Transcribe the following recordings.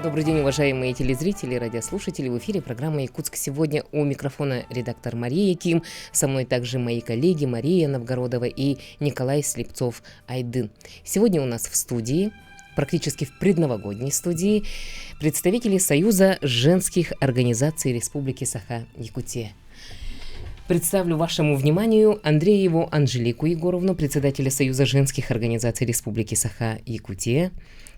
Добрый день, уважаемые телезрители, радиослушатели. В эфире программа «Якутск сегодня». У микрофона редактор Мария Ким. Со мной также мои коллеги Мария Новгородова и Николай Слепцов-Айдын. Сегодня у нас в студии, практически в предновогодней студии, представители Союза женских организаций Республики Саха-Якутия. Представлю вашему вниманию Андрееву Анжелику Егоровну, председателя Союза женских организаций Республики Саха-Якутия,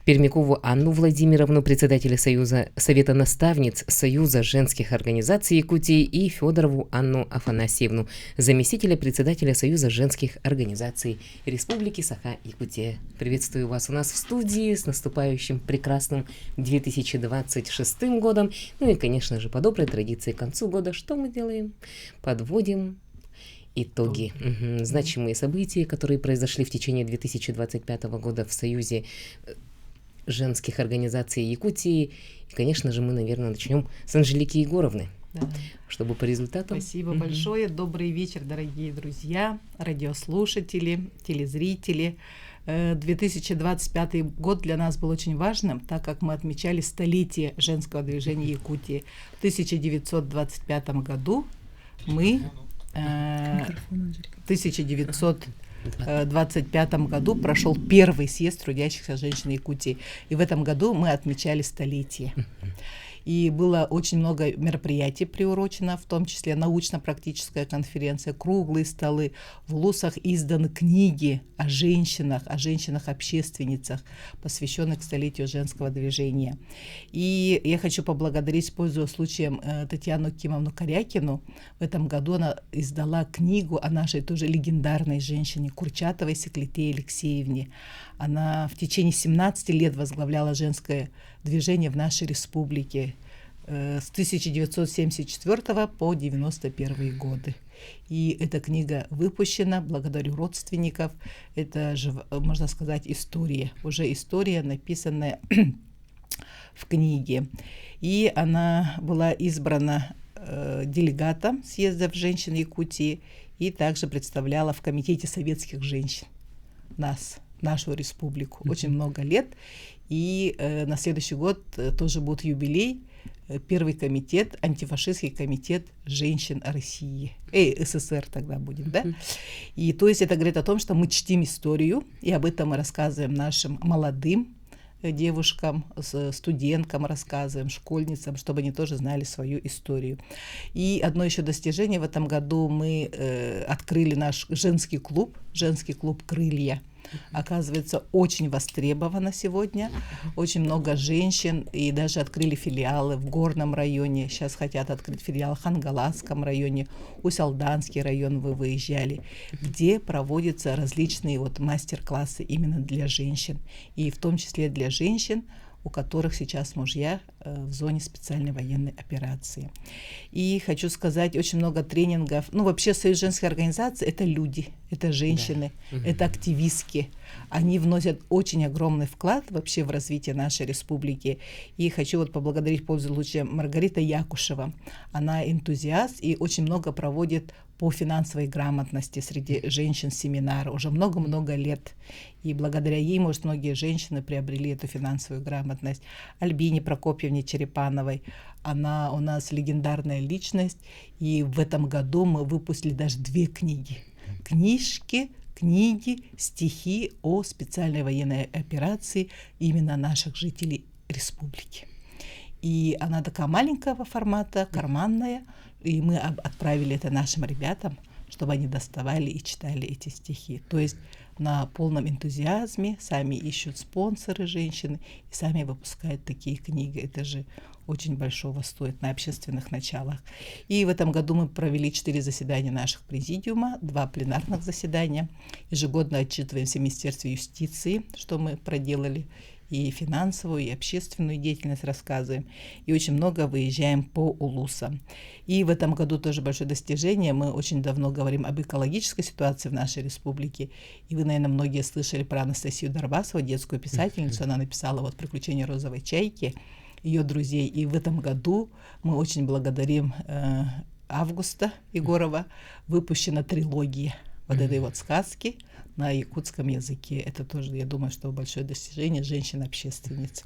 Пермякову Анну Владимировну, председателя Совета наставниц Союза женских организаций Якутии, и Федорову Анну Афанасьевну, заместителя председателя Союза женских организаций Республики Саха-Якутия. Приветствую вас у нас в студии с наступающим прекрасным 2026 годом. Ну и, конечно же, по доброй традиции к концу года что мы делаем? Подводим итоги. Значимые события, которые произошли в течение 2025 года в Союзе женских организаций Якутии. И, конечно же, мы, наверное, начнем с Анжелики Егоровны, чтобы по результатам... Спасибо большое. Добрый вечер, дорогие друзья, радиослушатели, телезрители. 2025 год для нас был очень важным, так как мы отмечали столетие женского движения Якутии. В 1925 году мы... В 1925 году прошел первый съезд трудящихся женщин Якутии. И в этом году мы отмечали столетие. И было очень много мероприятий приурочено, в том числе научно-практическая конференция, круглые столы. В ЛУСах изданы книги о женщинах-общественницах, посвященных столетию женского движения. И я хочу поблагодарить, пользуясь случаем, Татьяну Кимовну Корякину. В этом году она издала книгу о нашей тоже легендарной женщине Курчатовой Секлитее Алексеевне. Она в течение 17 лет возглавляла женское движение в нашей республике с 1974 по 1991 годы. И эта книга выпущена, благодарю родственников. Это же, можно сказать, история. Уже история, написанная в книге. И она была избрана делегатом съездов женщин Якутии и также представляла в Комитете советских женщин нашу республику очень много лет. И на следующий год тоже будет юбилей. Первый комитет, антифашистский комитет женщин России. СССР тогда будет, да? И то есть это говорит о том, что мы чтим историю, и об этом мы рассказываем нашим молодым девушкам, студенткам рассказываем, школьницам, чтобы они тоже знали свою историю. И одно еще достижение: в этом году мы открыли наш женский клуб «Крылья». Оказывается, очень востребовано сегодня. Очень много женщин, и даже открыли филиалы в Горном районе. Сейчас хотят открыть филиал в Хангаласском районе, Усть-Алданский район вы выезжали, где проводятся различные мастер-классы именно для женщин. И в том числе для женщин, у которых сейчас мужья в зоне специальной военной операции. И хочу сказать, очень много тренингов. Вообще Союз женских организаций — это люди, это женщины, это активистки. Они вносят очень огромный вклад вообще в развитие нашей республики. И хочу поблагодарить, пользуясь случаем, Маргарита Якушева. Она энтузиаст и очень много проводит по финансовой грамотности среди женщин семинары уже много-много лет. И благодаря ей, может, многие женщины приобрели эту финансовую грамотность. Альбине Прокопьевне Черепановой. Она у нас легендарная личность. И в этом году мы выпустили даже 2 книги. Книги, стихи о специальной военной операции именно наших жителей республики. И она такая маленького формата, карманная. И мы отправили это нашим ребятам, чтобы они доставали и читали эти стихи. То есть на полном энтузиазме сами ищут спонсоры женщины и сами выпускают такие книги. Это же очень большого стоит на общественных началах. И в этом году мы провели 4 заседания наших президиума, 2 пленарных заседания. Ежегодно отчитываемся в Министерстве юстиции, что мы проделали, и финансовую, и общественную деятельность рассказываем. И очень много выезжаем по улусам. И в этом году тоже большое достижение. Мы очень давно говорим об экологической ситуации в нашей республике. И вы, наверное, многие слышали про Анастасию Дарбасову, детскую писательницу. Она написала «Приключения розовой чайки», ее друзей. И в этом году мы очень благодарим Августа Егорова. Выпущена трилогия этой сказки на якутском языке. Это тоже, я думаю, что большое достижение женщин-общественниц.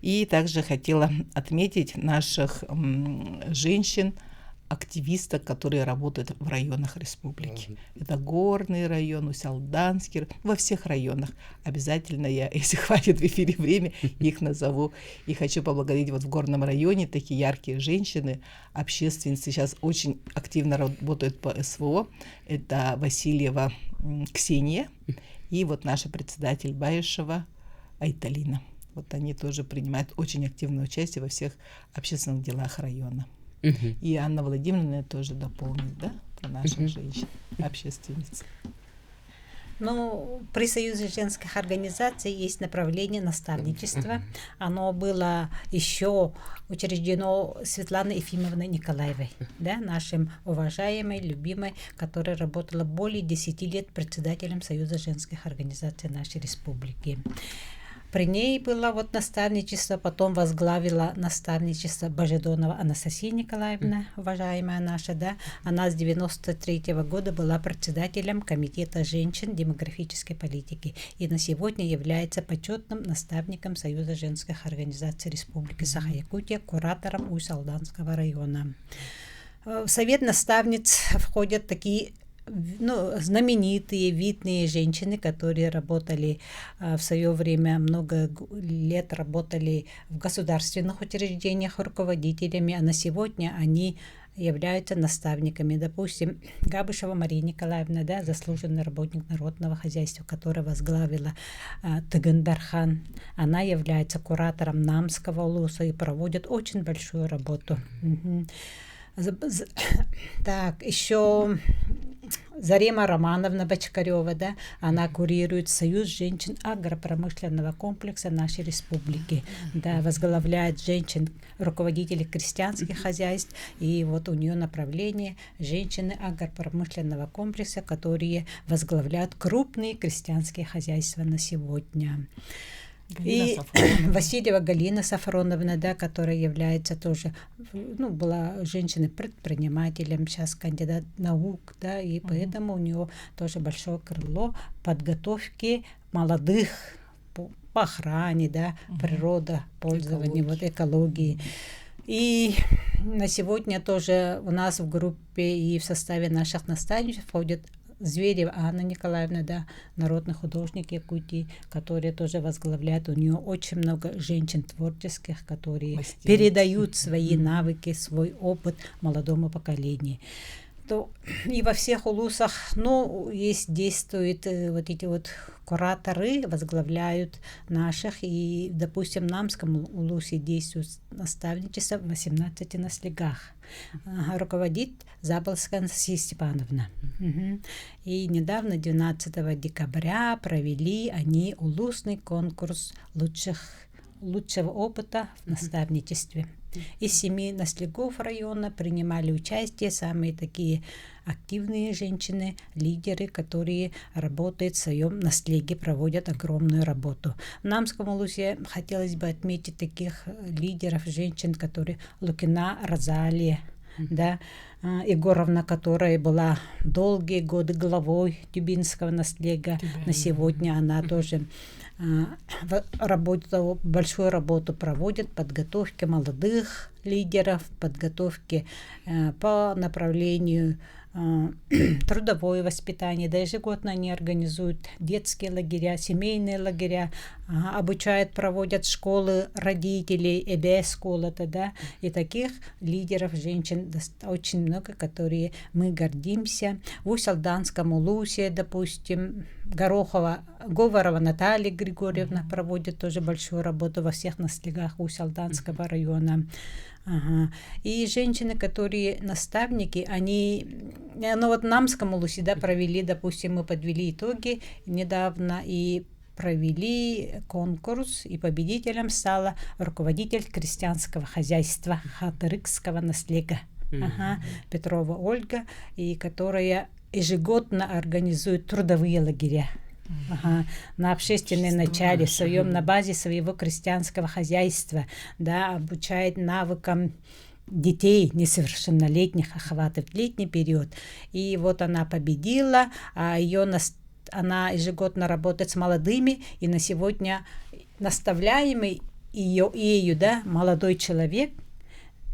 И также хотела отметить наших женщин, активисток, которые работают в районах республики. Это Горный район, Усть-Алданский, во всех районах. Обязательно я, если хватит в эфире время, их назову. И хочу поблагодарить вот в Горном районе такие яркие женщины, общественницы, сейчас очень активно работают по СВО. Это Васильева Ксения и вот наша председатель Баишева Айталина. Вот они тоже принимают очень активное участие во всех общественных делах района. И Анна Владимировна тоже дополнит, да, про наших женщин, общественниц. Ну, при Союзе женских организаций есть направление наставничества. Оно было еще учреждено Светланой Ефимовной Николаевой, да, нашим уважаемой, любимой, которая работала более 10 лет председателем Союза женских организаций нашей республики. При ней было вот наставничество, потом возглавила наставничество Божедонова Анастасия Николаевна, уважаемая наша, да. Она с 93-го года была председателем Комитета женщин демографической политики и на сегодня является почетным наставником Союза женских организаций Республики Саха-Якутия, куратором Усть-Алданского района. В совет наставниц входят такие знаменитые, видные женщины, которые работали в свое время, много лет работали в государственных учреждениях руководителями, а на сегодня они являются наставниками. Допустим, Габышева Мария Николаевна, да, заслуженный работник народного хозяйства, которая возглавила Тыгындархан. Она является куратором Намского улуса и проводит очень большую работу. Так, еще Зарема Романовна Бочкарева, да, она курирует Союз женщин агропромышленного комплекса нашей республики, да, возглавляет женщин, руководителей крестьянских хозяйств, и вот у нее направление женщины агропромышленного комплекса, которые возглавляют крупные крестьянские хозяйства на сегодня. И Васильева Галина Сафроновна, да, которая является тоже, была женщиной-предпринимателем, сейчас кандидат наук, да, и поэтому у нее тоже большое крыло подготовки молодых по охране, да, природопользованию, вот экологии. И на сегодня тоже у нас в группе и в составе наших наставников входит Зверева Анна Николаевна, да, народный художник Якутии, который тоже возглавляет. У нее очень много женщин творческих, которые передают свои навыки, свой опыт молодому поколению. И во всех улусах, есть, действуют вот эти вот кураторы, возглавляют наших, и, допустим, в Намском улусе действует наставничество в 18 наслегах. Руководит Заболская Анастасия Степановна. И недавно, 12 декабря, провели они улусный конкурс лучшего опыта в наставничестве. Из 7 наслегов района принимали участие самые такие активные женщины, лидеры, которые работают в своем наслеге, проводят огромную работу. В Намском улусе хотелось бы отметить таких лидеров, женщин, которые Лукина Розалия, да, Егоровна, которая была долгие годы главой Тюбинского наслега. На сегодня она тоже большую работу проводит, подготовки молодых лидеров, подготовки по направлению трудовое воспитание. Да, ежегодно они организуют детские лагеря, семейные лагеря, обучают, проводят школы родителей, ЭБС-школы, да, и таких лидеров женщин очень много, которые мы гордимся. В Усть-Алданском улусе, допустим, Говорова Наталья Григорьевна проводит тоже большую работу во всех наслегах Усть-Алданского района. И женщины, которые наставники, они, вот в Намском улусе, да, провели, допустим, мы подвели итоги недавно и провели конкурс, и победителем стала руководитель крестьянского хозяйства Хатырыкского наслега Петрова Ольга, и которая ежегодно организует трудовые лагеря. На общественном начале, на базе своего крестьянского хозяйства, да, обучает навыкам детей несовершеннолетних, охватывает летний период. И вот она победила, а ее она ежегодно работает с молодыми, и на сегодня наставляемый ею, да, молодой человек,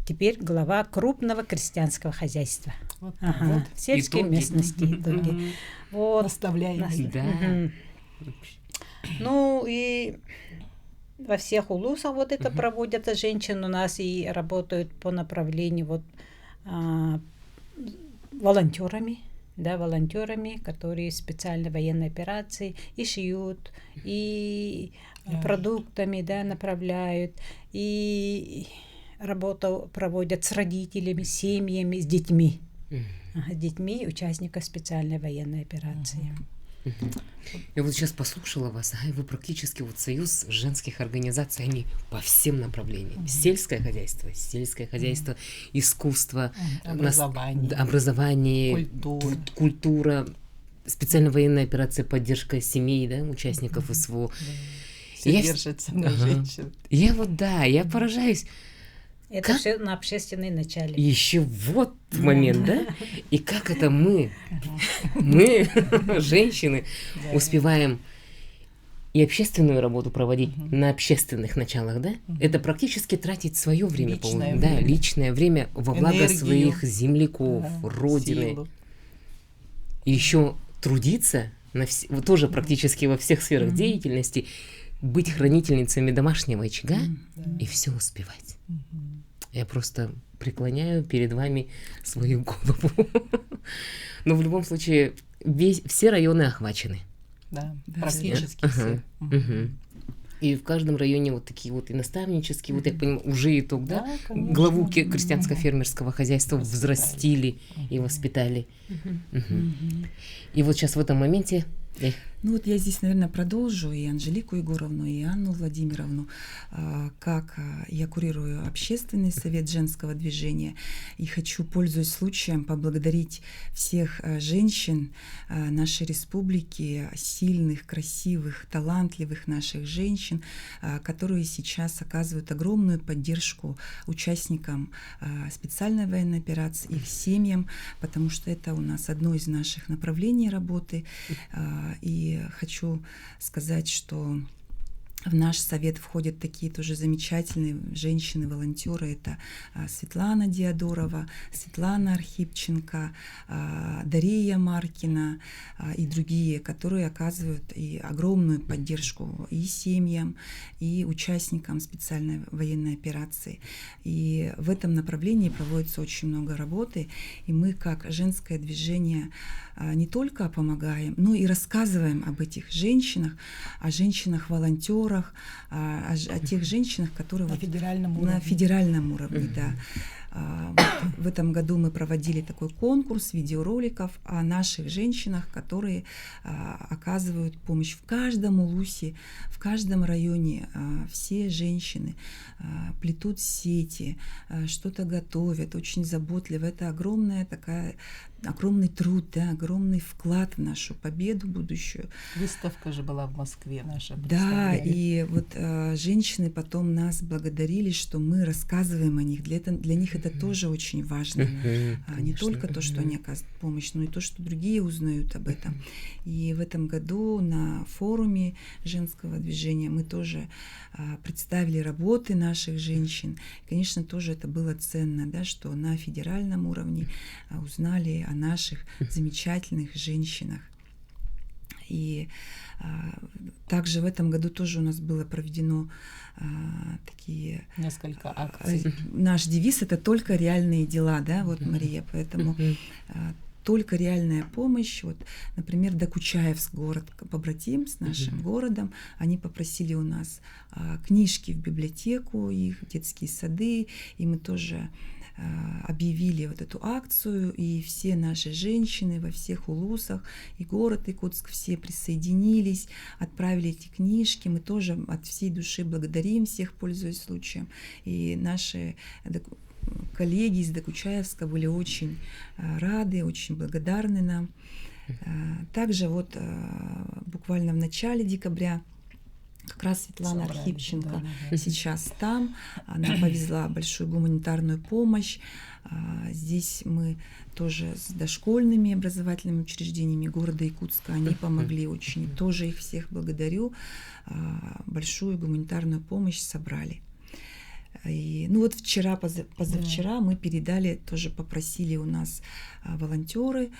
теперь глава крупного крестьянского хозяйства. Вот, Ага, в сельской Итоги. местности. Итоги. Вот. наставляемый. Да. Мгм. Ну и во всех улусах вот это проводятся женщины у нас и работают по направлению вот волонтерами, да, волонтерами, которые специальной военной операции и шьют, и Вяжут. продуктами, да, направляют, и работу проводят с родителями, с семьями, с детьми. Ага, с детьми участников специальной военной операции. Я вот сейчас послушала вас, и вы практически вот союз женских организаций, они по всем направлениям. Сельское хозяйство, искусство, Образование. образование, Культура. культура, специальная военная операция, поддержка семей, да, участников СВО. Все Я держатся на Ага. женщин. Я вот, да, я поражаюсь. Это Как? все на общественной начале. Еще вот момент, да? И как это мы, женщины, Да. успеваем и общественную работу проводить на общественных началах, да? Это практически тратить свое время, Личное да, время. личное время во благо Энергию. своих земляков, Да, родины. силу. И еще трудиться вот тоже практически во всех сферах деятельности, быть хранительницами домашнего очага и все успевать. Я просто преклоняю перед вами свою голову. Но в любом случае все районы охвачены. Да, Да, практически Ага. все. Мгм. И в каждом районе вот такие вот и наставнические, вот я понимаю, уже итог, да? Да, конечно. Главу крестьянско-фермерского хозяйства Воспитали. взрастили и воспитали. Мгм. И вот сейчас в этом моменте Ну вот я здесь, наверное, продолжу и Анжелику Егоровну, и Анну Владимировну, как я курирую общественный совет женского движения, и хочу, пользуясь случаем, поблагодарить всех женщин нашей республики, сильных, красивых, талантливых наших женщин, которые сейчас оказывают огромную поддержку участникам специальной военной операции, их семьям, потому что это у нас одно из наших направлений работы. И хочу сказать, что в наш совет входят такие тоже замечательные женщины-волонтеры. Это Светлана Диадорова, Светлана Архипченко, Дария Маркина и другие, которые оказывают и огромную поддержку и семьям, и участникам специальной военной операции. И в этом направлении проводится очень много работы. И мы, как женское движение, не только помогаем, но и рассказываем об этих женщинах, о женщинах-волонтерах, о тех женщинах, которые На вот федеральном уровне. на федеральном уровне, да. Вот в этом году мы проводили такой конкурс видеороликов о наших женщинах, которые оказывают помощь в каждом улусе, в каждом районе. Все женщины плетут сети, что-то готовят, очень заботливо. Это огромный труд, да, огромный вклад в нашу победу будущую. Выставка же была в Москве наша. Да, представляли. и вот женщины потом нас благодарили, что мы рассказываем о них. Для них это тоже очень важно. Не конечно. только то, что они оказывают помощь, но и то, что другие узнают об этом. И в этом году на форуме женского движения мы тоже представили работы наших женщин. Конечно, тоже это было ценно, да, что на федеральном уровне узнали о наших замечательных женщинах. И также в этом году тоже у нас было проведено такие... Несколько акций. Наш девиз — это только реальные дела, да, вот, Мария, поэтому только реальная помощь. Вот, например, Докучаевск, город побратим с нашим городом, они попросили у нас книжки в библиотеку, их детские сады, и мы тоже объявили вот эту акцию, и все наши женщины во всех улусах, и город Якутск, все присоединились, отправили эти книжки. Мы тоже от всей души благодарим всех, пользуясь случаем. И наши коллеги из Докучаевска были очень рады, очень благодарны нам. Также вот буквально в начале декабря как раз Светлана Собрали, Архипченко да. сейчас там. Она повезла большую гуманитарную помощь. Здесь мы тоже с дошкольными образовательными учреждениями города Якутска. Они помогли очень. Тоже их всех благодарю. Большую гуманитарную помощь собрали. И, ну вот вчера, позавчера мы передали, тоже попросили у нас волонтеры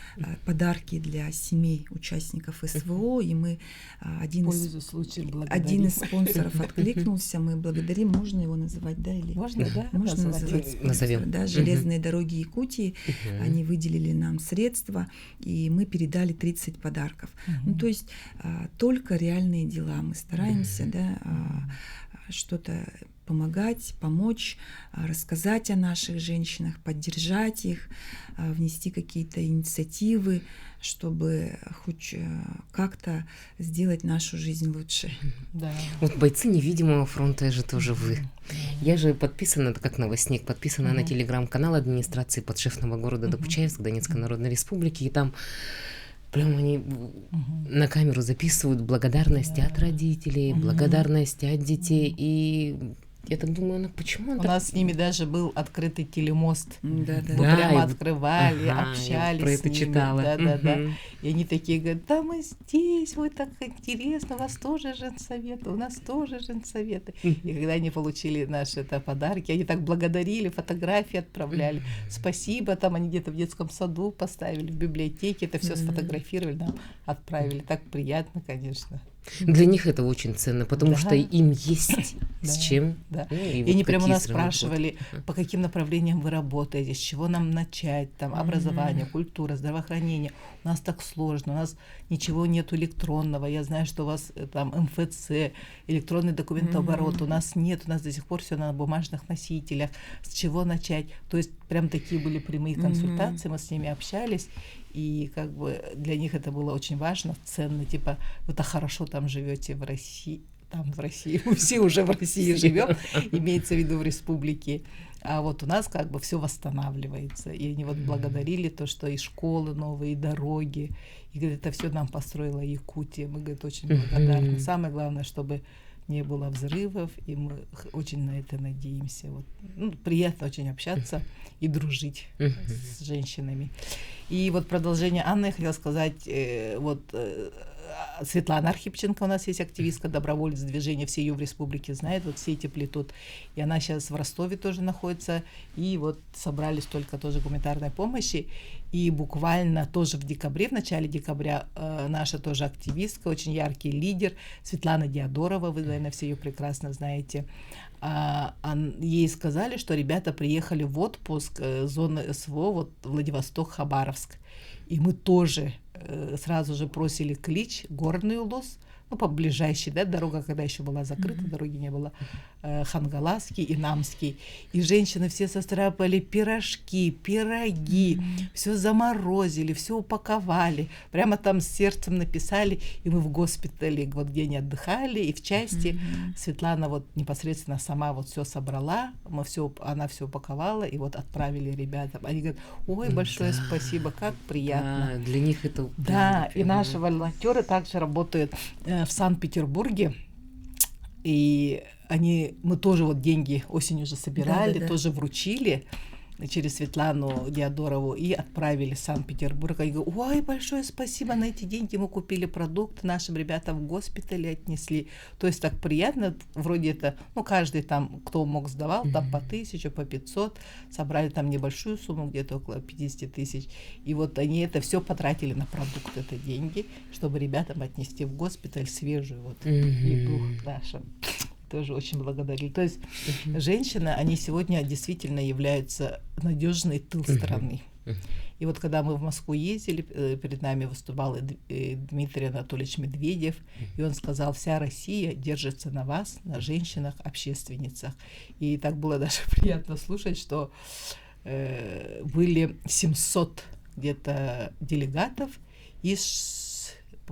подарки для семей участников СВО, и мы один из спонсоров откликнулся, мы благодарим, можно его называть, да? Или можно, да? Можно называть спонсора, Назовем. да, «Железные дороги Якутии», они выделили нам средства, и мы передали 30 подарков. Ну, то есть только реальные дела, мы стараемся, да, что-то помогать, помочь, рассказать о наших женщинах, поддержать их, внести какие-то инициативы, чтобы хоть как-то сделать нашу жизнь лучше. Да. Вот бойцы невидимого фронта, это же тоже вы. Я же подписана, это как новостник, подписана на телеграм-канал администрации подшефного города Докучаевск Донецкой Народной Республики, и там прям они на камеру записывают благодарности от родителей, благодарности от детей, и я так думаю, почему он У так... нас с ними даже был открытый телемост. Да, Мы прямо открывали, общались я про это с ними. читала. Да. И они такие говорят, да мы здесь, вы так интересно, у вас тоже женсоветы, у нас тоже женсоветы. И когда они получили наши подарки, они так благодарили, фотографии отправляли. Спасибо, там они где-то в детском саду поставили, в библиотеке, это все сфотографировали, нам отправили. Так приятно, конечно. Для них это очень ценно, потому что им есть с чем. Да. Ну, и вот они прямо у нас сравнения спрашивали, по каким направлениям вы работаете, с чего нам начать, там, образование, культура, здравоохранение. У нас так сложно, у нас ничего нет электронного. Я знаю, что у вас там МФЦ, электронный документооборот, у нас нет, у нас до сих пор все на бумажных носителях. С чего начать? То есть прям такие были прямые консультации, мы с ними общались. И как бы для них это было очень важно, ценно, типа, вы так хорошо там живете в России, там в России, мы все уже в России живем, имеется в виду в республике, а вот у нас как бы все восстанавливается, и они вот благодарили то, что и школы новые, и дороги, и говорят, это все нам построила Якутия, мы, говорит, очень благодарны. Самое главное, чтобы не было взрывов, и мы очень на это надеемся. Вот. Ну, приятно очень общаться и дружить с женщинами. И вот продолжение Анны я хотела сказать, Светлана Архипченко у нас есть активистка, доброволец движения, все ее в республике знают, вот все эти плетут. И она сейчас в Ростове тоже находится, и вот собрались только тоже гуманитарной помощи. И буквально тоже в декабре, в начале декабря, наша тоже активистка, очень яркий лидер, Светлана Диадорова, вы, наверное, все ее прекрасно знаете, ей сказали, что ребята приехали в отпуск зоны СВО, вот Владивосток, Хабаровск. И мы тоже сразу же бросили клич Горный Улус, ну, по ближайшей, да, дорога, когда еще была закрыта, дороги не было, Хангаласский и Намский. И женщины все состряпали пироги, все заморозили, все упаковали, прямо там с сердцем написали, и мы в госпитале, вот где они отдыхали, и в части Светлана вот непосредственно сама вот все собрала, она все упаковала, и вот отправили ребятам. Они говорят, ой, большое спасибо, как приятно. Для них это... Да, и наши волонтеры также работают в Санкт-Петербурге, и мы тоже вот деньги осенью уже собирали, тоже вручили через Светлану Диадорову и отправили в Санкт-Петербург. Я говорю, ой, большое спасибо, на эти деньги мы купили продукты, нашим ребятам в госпитале отнесли. То есть так приятно, вроде это, ну, каждый там, кто мог, сдавал, там по 1000, по 500, собрали там небольшую сумму, где-то около 50 тысяч. И вот они это все потратили на продукты, это деньги, чтобы ребятам отнести в госпиталь свежую вот еду нашу. Тоже очень благодарили. То есть женщины, они сегодня действительно являются надежный тыл страны. И вот когда мы в Москву ездили, перед нами выступал Дмитрий Анатольевич Медведев, и он сказал, вся Россия держится на вас, на женщинах, общественницах. И так было даже приятно слушать, что были 700 где-то делегатов из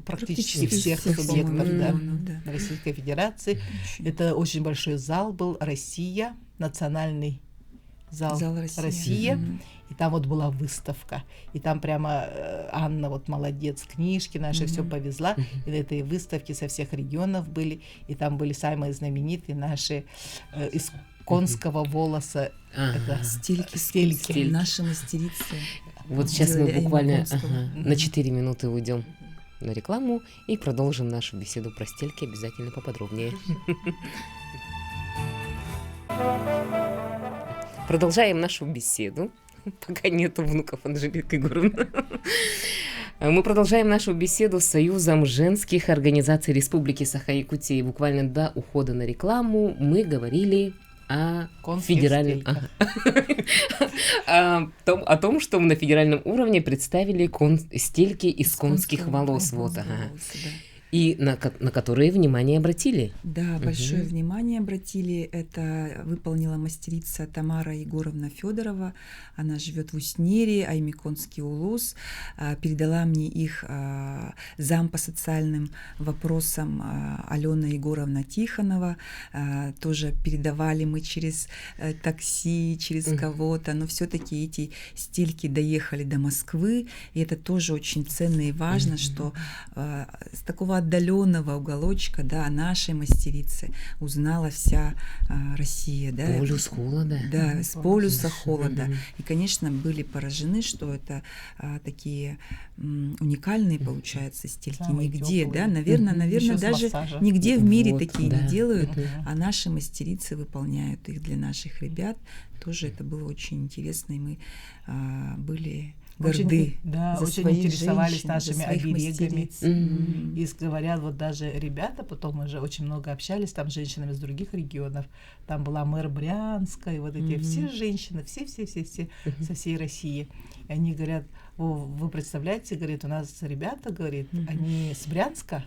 практически всех субъектов Российской Федерации. Это очень большой зал был, Россия, национальный зал Россия. И там вот была выставка, и там прямо Анна вот молодец, книжки наши все повезла, и на этой выставке со всех регионов были, и там были самые знаменитые наши из конского волоса стельки. Наши мастерицы. Вот сейчас мы буквально конского. на 4 минуты уйдем на рекламу и продолжим нашу беседу про стельки обязательно поподробнее. Продолжаем нашу беседу. Пока нету внуков Анжелики Егоровны. Мы продолжаем нашу беседу с Союзом женских организаций Республики Саха-Якутия. Буквально до ухода на рекламу мы говорили о федеральном... о том, что на федеральном уровне представили стельки из конских волос. Вот, и на которые внимание обратили. Да, большое внимание обратили. Это выполнила мастерица Тамара Егоровна Федорова. Она живет в Уснере, Аймиконский улус. Передала мне их зам по социальным вопросам Алена Егоровна Тихонова. Тоже передавали мы через такси, через кого-то, но все-таки эти стельки доехали до Москвы, и это тоже очень ценно и важно, что с такого отдаленного уголочка, да, о нашей мастерице узнала вся Россия, да. Полюс холода. Да, с полюса холода. И, конечно, были поражены, что это такие уникальные, получается, стельки. Самые нигде, тёплые. да, наверное, Ещё с даже массажем. нигде в мире Вот, такие да. не делают, а наши мастерицы выполняют их для наших ребят. Тоже это было очень интересно, и мы были горды за очень своих интересовались женщин, за нашими своих оберегами. мастериц. И говорят, вот даже ребята, потом мы же очень много общались там с женщинами из других регионов. Там была мэр Брянска, и вот эти все женщины, все со всей России. И они говорят, вы представляете, говорит, у нас ребята, говорит, они с Брянска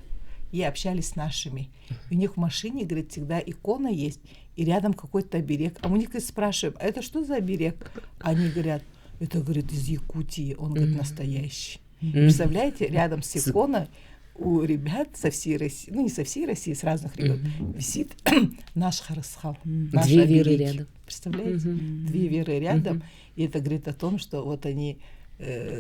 и общались с нашими. И у них в машине, говорит, всегда икона есть, и рядом какой-то оберег. А мы у них спрашиваем, а это что за оберег? Они говорят, это, говорит, из Якутии, он, говорит, настоящий. Представляете, рядом с иконой у ребят со всей России, ну не со всей России, с разных регионов, висит наш харасхал, наш Две веры оберег. рядом. Представляете? Две веры рядом. И это говорит о том, что вот они,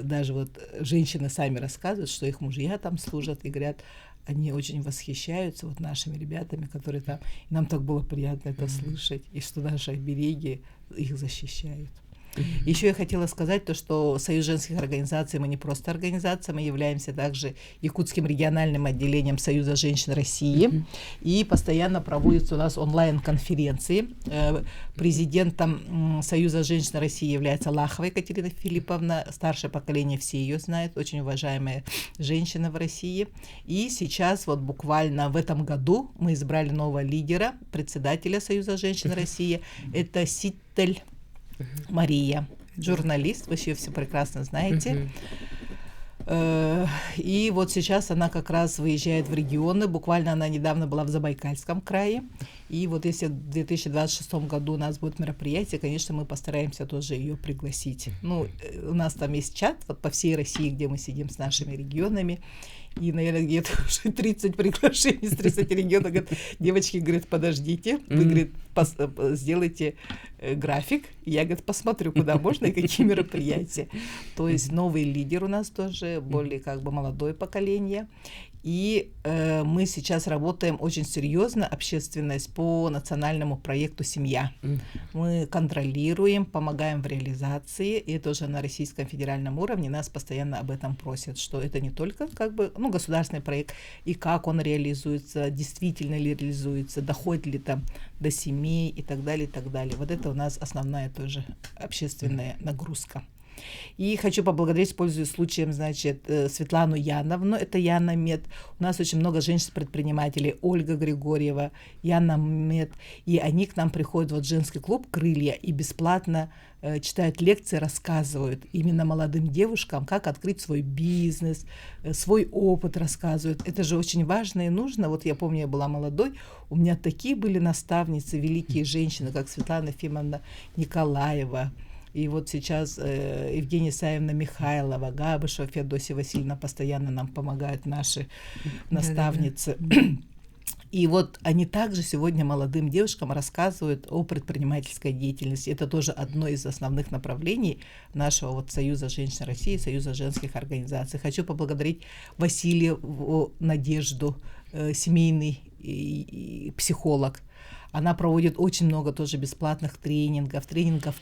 даже вот женщины сами рассказывают, что их мужья там служат, и говорят, они очень восхищаются вот нашими ребятами, которые там. И нам так было приятно это слышать, и что наши обереги их защищают. Еще я хотела сказать то, что Союз женских организаций, мы не просто организация, мы являемся также Якутским региональным отделением Союза женщин России, и постоянно проводятся у нас онлайн-конференции. Президентом Союза женщин России является Лахова Екатерина Филипповна, старшее поколение все ее знают, очень уважаемая женщина в России. И сейчас вот буквально в этом году мы избрали нового лидера, председателя Союза женщин России, это Ситтель Мария, журналист, вы ее все прекрасно знаете. И вот сейчас она как раз выезжает в регионы. Буквально она недавно была в Забайкальском крае. И вот если в 2026 году у нас будет мероприятие, конечно, мы постараемся тоже ее пригласить. Ну, у нас там есть чат вот по всей России, где мы сидим с нашими регионами. И, наверное, где-то уже 30 приглашений с 30 регионов. Говорят, девочки, говорят, подождите, вы, говорит, сделайте график. И я, говорит, посмотрю, куда можно и какие мероприятия. То есть новый лидер у нас тоже, более как бы молодое поколение. И мы сейчас работаем очень серьезно, общественность, по национальному проекту «Семья». Мы контролируем, помогаем в реализации, и это уже на российском федеральном уровне нас постоянно об этом просят, что это не только как бы, ну, государственный проект, и как он реализуется, действительно ли реализуется, доходит ли там до семей и так далее, и так далее. Вот это у нас основная тоже общественная нагрузка. И хочу поблагодарить, пользуясь случаем, значит, Светлану Яновну, это Яна Мед. У нас очень много женщин-предпринимателей, Ольга Григорьева, Яна Мед, и они к нам приходят вот в женский клуб «Крылья» и бесплатно читают лекции, рассказывают именно молодым девушкам, как открыть свой бизнес, свой опыт рассказывают. Это же очень важно и нужно. Вот я помню, я была молодой, у меня такие были наставницы, великие женщины, как Светлана Ефимовна Николаева, и вот сейчас Евгения Исаевна Михайлова, Габышева, Феодосия Васильевна постоянно нам помогают, наши наставницы. И вот они также сегодня молодым девушкам рассказывают о предпринимательской деятельности. Это тоже одно из основных направлений нашего вот Союза женщин России, Союза женских организаций. Хочу поблагодарить Васильеву Надежду, семейный психолог. Она проводит очень много тоже бесплатных тренингов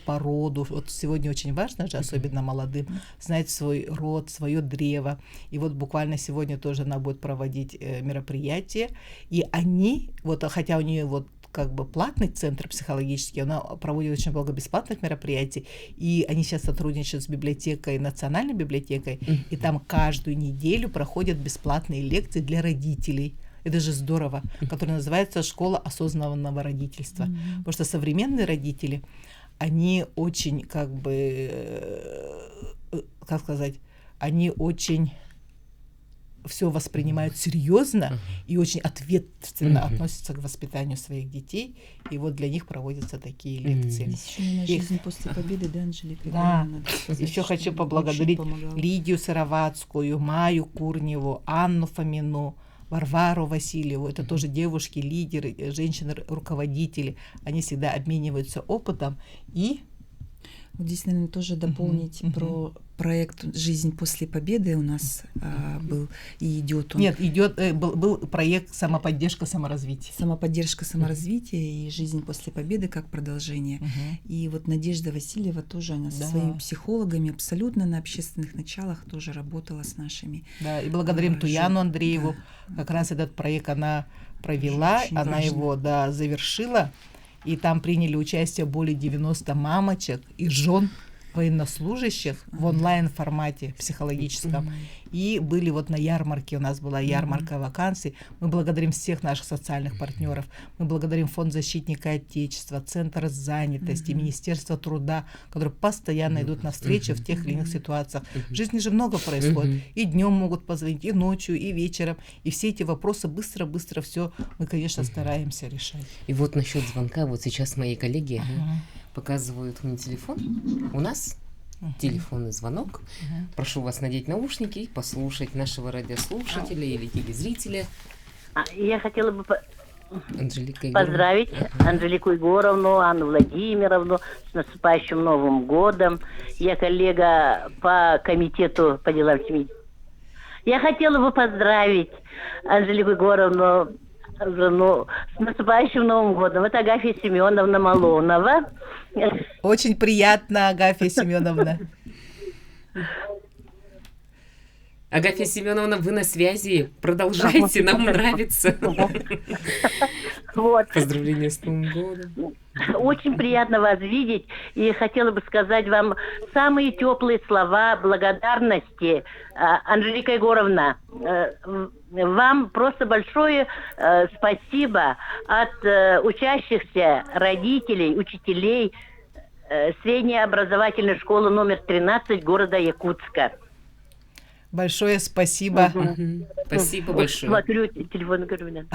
по роду. Вот сегодня очень важно же, особенно молодым, знать свой род, свое древо. И вот буквально сегодня тоже она будет проводить мероприятие. И они, вот хотя у нее вот как бы платный центр психологический, она проводит очень много бесплатных мероприятий, и они сейчас сотрудничают с библиотекой, национальной библиотекой, и там каждую неделю проходят бесплатные лекции для родителей. Это же здорово, которая называется «Школа осознанного родительства». Потому что современные родители, они очень, как сказать, они очень все воспринимают серьезно и очень ответственно относятся к воспитанию своих детей. И вот для них проводятся такие лекции. Еще жизнь после победы, да, Анжелика? Да. Еще хочу поблагодарить Лидию Сыроватскую, Маю Курневу, Анну Фомину, Варвару Васильеву. Это тоже девушки-лидеры, женщины-руководители. Они всегда обмениваются опытом. И вот здесь, наверное, тоже дополнить про проект «Жизнь после победы» у нас был и идет он. Нет, был проект «Самоподдержка, саморазвитие». Самоподдержка, саморазвитие и «Жизнь после победы» как продолжение. И вот Надежда Васильева тоже, она со своими психологами абсолютно на общественных началах тоже работала с нашими. Да, и благодарим Туяну Андрееву. Да. Как раз этот проект она провела, она важно. Его завершила. И там приняли участие более 90 мамочек и жен военнослужащих в онлайн-формате психологическом. И были вот на ярмарке, у нас была ярмарка вакансий. Мы благодарим всех наших социальных партнеров. Мы благодарим Фонд защитника Отечества, Центр занятости, Министерство труда, которые постоянно идут навстречу в тех или иных ситуациях. В жизни же много происходит. И днем могут позвонить, и ночью, и вечером. И все эти вопросы быстро-быстро все мы, конечно, стараемся решать. И вот насчет звонка, вот сейчас мои коллеги показывают мне телефон. У нас телефонный звонок. Прошу вас надеть наушники и послушать нашего радиослушателя или телезрителя. Я хотела бы Анжелика поздравить Анжелику Егоровну, Анну Владимировну с наступающим Новым годом. Я коллега по комитету по делам семьи. Я хотела бы поздравить Анжелику Егоровну с наступающим Новым годом. Это Агафья Семеновна Малонова. Очень приятно, Агафья Семеновна. Агафья Семеновна, вы на связи. Продолжайте, нам нравится. Вот. Поздравления с Новым годом. Очень приятно вас видеть. И хотела бы сказать вам самые теплые слова благодарности. Анжелика Егоровна, вам просто большое спасибо от учащихся, родителей, учителей средней образовательной школы номер 13 города Якутска. Большое спасибо. Спасибо большое. Смотрю, телефон говорю.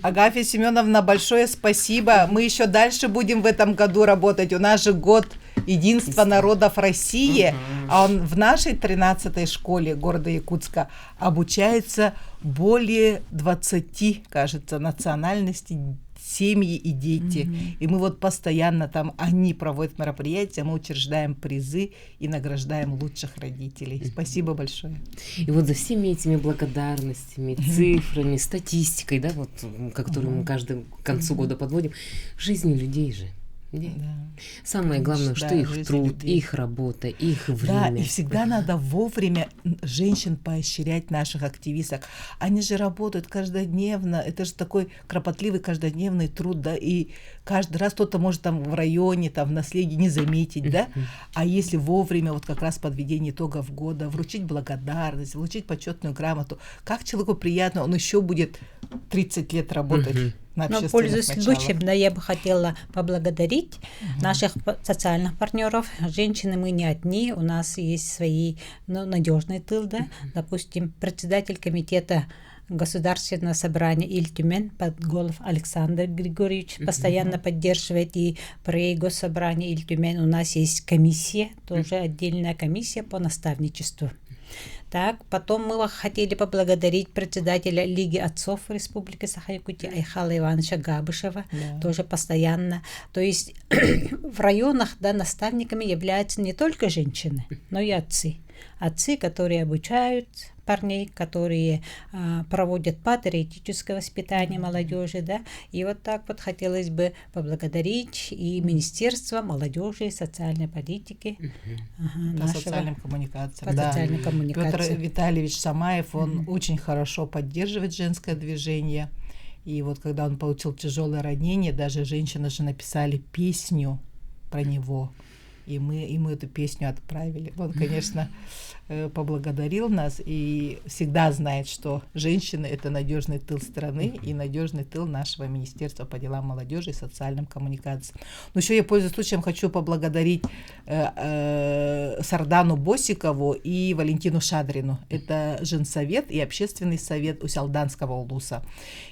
Агафья Семеновна, большое спасибо. Мы еще дальше будем в этом году работать. У нас же год единства народов России, а он в нашей 13-й школе города Якутска обучается более 20, кажется, национальностей, семьи и дети. И мы вот постоянно там, они проводят мероприятия, мы учреждаем призы и награждаем лучших родителей. Спасибо большое. И вот за всеми этими благодарностями, цифрами, статистикой, да, вот, которую мы каждый к концу года подводим, жизни людей же. Да. Самое главное, что их труд, людей. Их работа, их время. Да, и всегда надо вовремя женщин поощрять, наших активисток. Они же работают каждодневно, это же такой кропотливый каждодневный труд, да, и каждый раз кто-то может там в районе, там в наследии не заметить, да, а если вовремя, вот как раз подведение итогов года, вручить благодарность, вручить почетную грамоту, как человеку приятно, он еще будет 30 лет работать. Но, пользуясь случаем, да, я бы хотела поблагодарить наших социальных партнеров. Женщины мы не одни, у нас есть свои надежные тыл, да. Допустим, председатель комитета Государственного собрания Иль-Тюмень Подголов Александр Григорьевич постоянно поддерживает, и при Госсобрании Иль-Тюмень у нас есть комиссия, тоже отдельная комиссия по наставничеству. Так, потом мы хотели поблагодарить председателя Лиги отцов Республики Саха-Якутия Айхала Ивановича Габышева, тоже постоянно. То есть в районах, да, наставниками являются не только женщины, но и отцы. Отцы, которые обучают парней, которые проводят патриотическое воспитание молодежи, да, и вот так вот хотелось бы поблагодарить и Министерство молодежи и социальной политики. По социальным коммуникациям. По социальным коммуникациям. Петр Витальевич Самаев, он очень хорошо поддерживает женское движение, и вот когда он получил тяжелое ранение, даже женщины же написали песню про него, и мы ему эту песню отправили. Он, конечно, поблагодарил нас и всегда знает, что женщины — это надежный тыл страны и надежный тыл нашего Министерства по делам молодежи и социальным коммуникациям. Но еще я, пользуясь случаем, хочу поблагодарить Сардану Босикову и Валентину Шадрину. Это женсовет и общественный совет Усялданского улуса.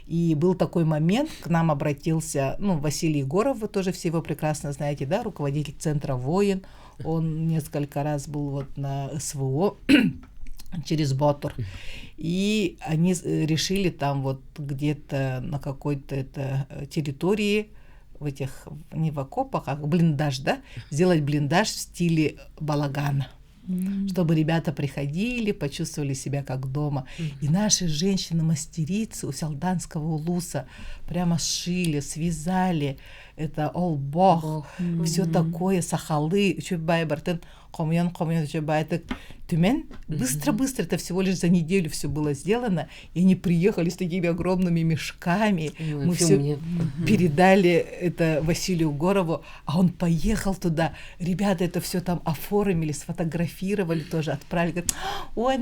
И был такой момент, к нам обратился, Василий Егоров, вы тоже все его прекрасно знаете, да, руководитель Центра «Воин». Он несколько раз был вот на СВО через Ботор. И они решили там вот где-то на какой-то территории, не в окопах, а блиндаж, да, сделать блиндаж в стиле балагана. Чтобы ребята приходили, почувствовали себя как дома. И наши женщины-мастерицы Усялданского улуса прямо шили, связали, это олбох, все такое, сахалы, чубайбартен, комьон, чубайтек. Тюмень, быстро-быстро, это всего лишь за неделю все было сделано, и они приехали с такими огромными мешками, мы все передали это Василию Горову, а он поехал туда, ребята это все там оформили, сфотографировали тоже, отправили, говорят, ой,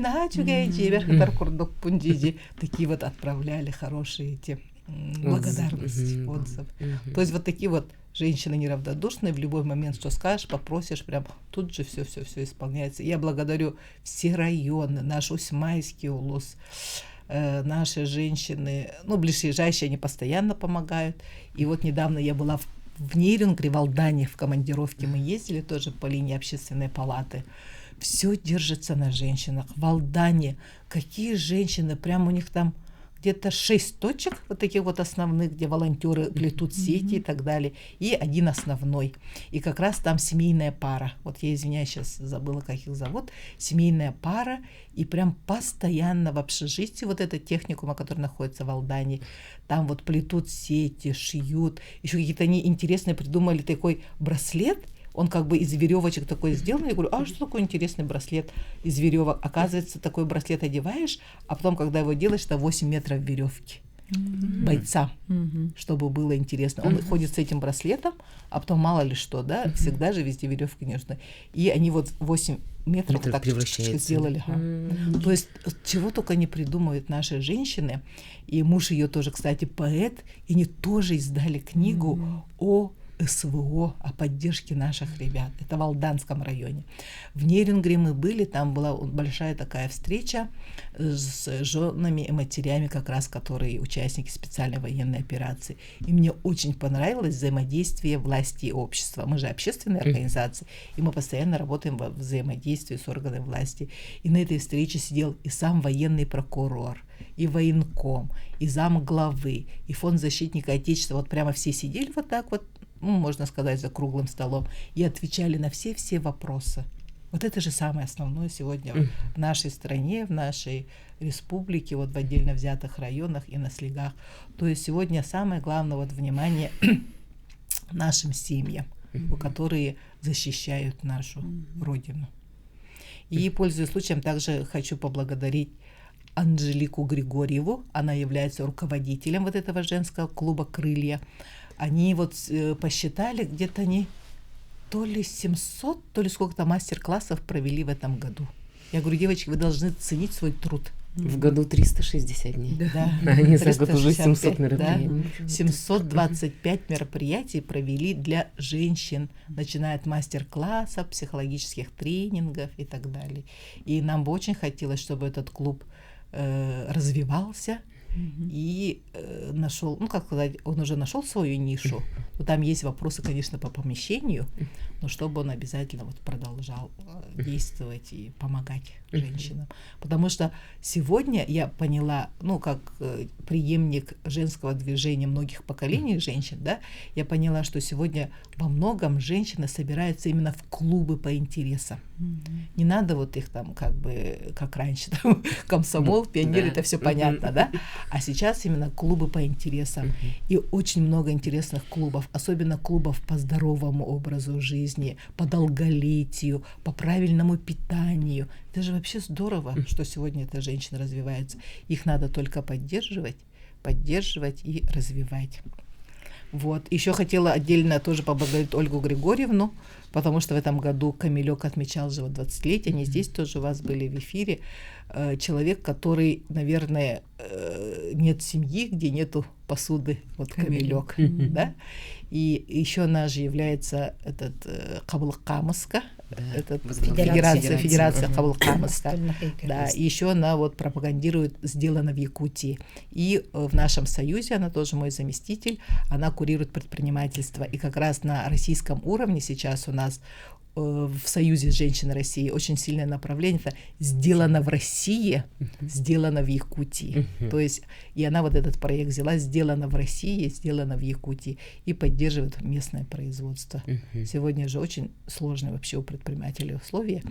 такие вот отправляли хорошие эти благодарности, отзывы. То есть вот такие вот женщины неравнодушные, в любой момент, что скажешь, попросишь, прям тут же все исполняется. Я благодарю все районы, наш Усьмайский улус, наши женщины, ближайшие, они постоянно помогают. И вот недавно я была в Нейрюнгре, в Алдане, в командировке мы ездили тоже по линии общественной палаты. Все держится на женщинах. В Алдане какие женщины, прям у них там где-то 6 точек, вот таких вот основных, где волонтеры плетут сети и так далее, и один основной. И как раз там семейная пара. Вот я, извиняюсь, сейчас забыла, как их зовут. Семейная пара, и прям постоянно в общежитии, вот этот техникум, который находится в Алдане, там вот плетут сети, шьют. Еще какие-то они интересные придумали такой браслет, он как бы из веревочек такой сделан. Я говорю, что такой интересный браслет из веревок? Оказывается, такой браслет одеваешь, а потом, когда его делаешь, это 8 метров веревки бойца, чтобы было интересно. Он ходит с этим браслетом, а потом мало ли что, да, всегда же везде веревки не нужны. И они вот 8 метров так сделали. То есть чего только не придумывают наши женщины. И муж ее тоже, кстати, поэт, и они тоже издали книгу о СВО, о поддержке наших ребят. Это в Алданском районе. В Нейрюнгре мы были, там была большая такая встреча с женами и матерями, как раз которые участники специальной военной операции. И мне очень понравилось взаимодействие власти и общества. Мы же общественная организация, и мы постоянно работаем во взаимодействии с органами власти. И на этой встрече сидел и сам военный прокурор, и военком, и замглавы, и фонд защитника Отечества. Вот прямо все сидели вот так вот, можно сказать, за круглым столом, и отвечали на все вопросы. Вот это же самое основное сегодня в нашей стране, в нашей республике, вот в отдельно взятых районах и на слегах. То есть сегодня самое главное вот внимание нашим семьям, которые защищают нашу Родину. И, пользуясь случаем, также хочу поблагодарить Анжелику Григорьеву. Она является руководителем вот этого женского клуба «Крылья». Они вот посчитали, где-то они то ли 700, то ли сколько-то мастер-классов провели в этом году. Я говорю, девочки, вы должны ценить свой труд. В году 360 дней. Да. Они за год уже 700 мероприятий. Да. 725 мероприятий провели для женщин, начиная от мастер-классов, психологических тренингов и так далее. И нам бы очень хотелось, чтобы этот клуб развивался, и нашел, ну, как сказать, он уже нашел свою нишу. Но там есть вопросы, конечно, по помещению, но чтобы он обязательно вот продолжал действовать и помогать женщинам. Потому что сегодня я поняла, ну, как преемник женского движения многих поколений женщин, да, я поняла, что сегодня во многом женщины собираются именно в клубы по интересам. Не надо вот их там как бы, как раньше, там, комсомол, пионер, это все понятно, да? А сейчас именно клубы по интересам. И очень много интересных клубов, особенно клубов по здоровому образу жизни, по долголетию, по правильному питанию. Это же вообще здорово, что сегодня эта женщина развивается. Их надо только поддерживать и развивать. Вот. Еще хотела отдельно тоже поблагодарить Ольгу Григорьевну, потому что в этом году Камилек отмечал же 20-летие, они здесь тоже у вас были в эфире. Человек, который, наверное, нет семьи, где нету посуды, вот Камилек, да? И еще она же является Кабыл-Камыска, Федерация Кабыл-Камыска. Да, и еще она вот пропагандирует «Сделано в Якутии». И в нашем союзе, она тоже мой заместитель, она курирует предпринимательство. И как раз на российском уровне сейчас у нас в Союзе женщин России очень сильное направление — это «Сделано в России, сделано в Якутии». То есть и она вот этот проект взяла «Сделано в России, сделано в Якутии» и поддерживает местное производство. Сегодня же очень сложные вообще у предпринимателей условия,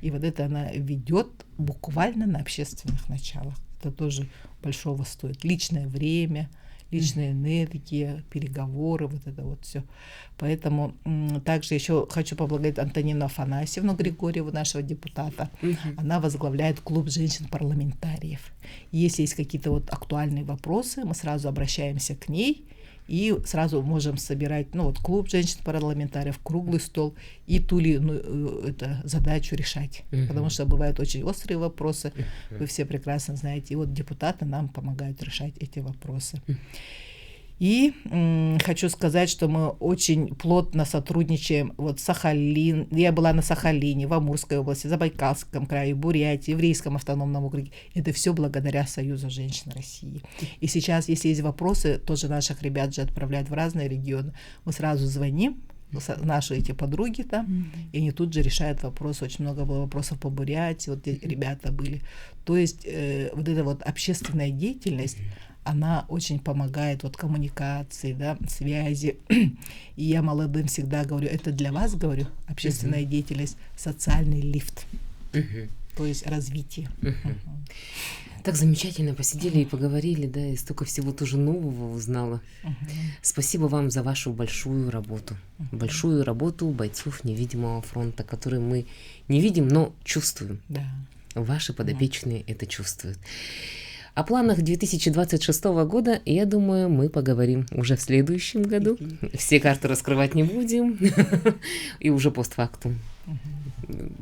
и вот это она ведет буквально на общественных началах. Это тоже большого стоит. Личное время, личная энергия, переговоры, вот это вот все. Поэтому также еще хочу поблагодарить Антонину Афанасьевну Григорьеву, нашего депутата. Она возглавляет клуб женщин-парламентариев. Если есть какие-то вот актуальные вопросы, мы сразу обращаемся к ней и сразу можем собирать, ну вот, клуб женщин-парламентариев, круглый стол и ту или иную задачу решать. Потому что бывают очень острые вопросы, вы все прекрасно знаете, и вот депутаты нам помогают решать эти вопросы. И хочу сказать, что мы очень плотно сотрудничаем. Вот Сахалин, я была на Сахалине, в Амурской области, Забайкальском крае, Бурятии, Еврейском автономном округе. Это все благодаря Союзу женщин России. И сейчас, если есть вопросы, тоже наших ребят же отправляют в разные регионы, мы сразу звоним, наши эти подруги там, и они тут же решают вопросы. Очень много было вопросов по Бурятии, вот ребята были. То есть вот эта вот общественная деятельность, она очень помогает вот коммуникации, да, связи. И я молодым всегда говорю, это для вас, говорю, общественная деятельность, социальный лифт, то есть развитие. Так замечательно посидели и поговорили, да, и столько всего тоже нового узнала. Спасибо вам за вашу большую работу бойцов невидимого фронта, которые мы не видим, но чувствуем. Да. Ваши подопечные это чувствуют. О планах 2026 года, я думаю, мы поговорим уже в следующем году. Все карты раскрывать не будем. И уже постфактум.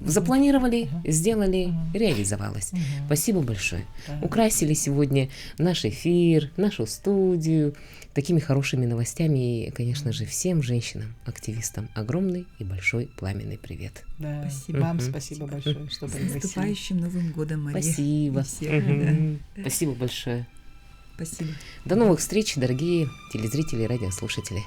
Запланировали, сделали, реализовалось. Спасибо большое. Украсили сегодня наш эфир, нашу студию такими хорошими новостями. И, конечно же, всем женщинам, активистам огромный и большой пламенный привет. Да. Спасибо вам, спасибо большое, что пригласили. С наступающим Новым годом, Мария. Спасибо. Спасибо большое. Спасибо. До новых встреч, дорогие телезрители и радиослушатели.